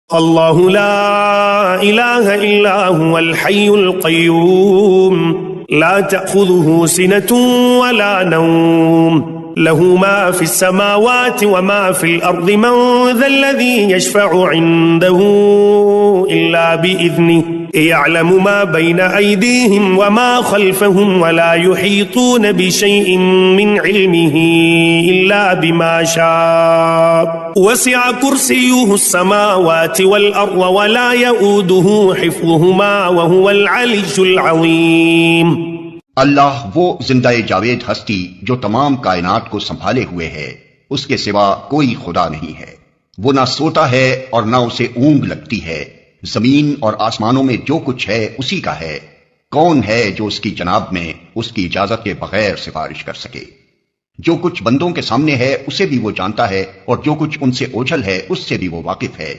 اللہ لا الہ الا هو الحی القیوم لا تأخذه سنة ولا نوم له ما في السماوات وما في الأرض من ذا الذي يشفع عنده إلا بإذنه يعلم ما بين أيديهم وما خلفهم ولا يحيطون بشيء من علمه إلا بما شاء وسع كرسيه السماوات والأرض ولا يؤوده حفظهما وهو العلي العظيم۔ اللہ وہ زندہ جاوید ہستی جو تمام کائنات کو سنبھالے ہوئے ہے، اس کے سوا کوئی خدا نہیں ہے۔ وہ نہ سوتا ہے اور نہ اسے اونگ لگتی ہے۔ زمین اور آسمانوں میں جو کچھ ہے اسی کا ہے۔ کون ہے جو اس کی جناب میں اس کی اجازت کے بغیر سفارش کر سکے؟ جو کچھ بندوں کے سامنے ہے اسے بھی وہ جانتا ہے، اور جو کچھ ان سے اوجھل ہے اس سے بھی وہ واقف ہے۔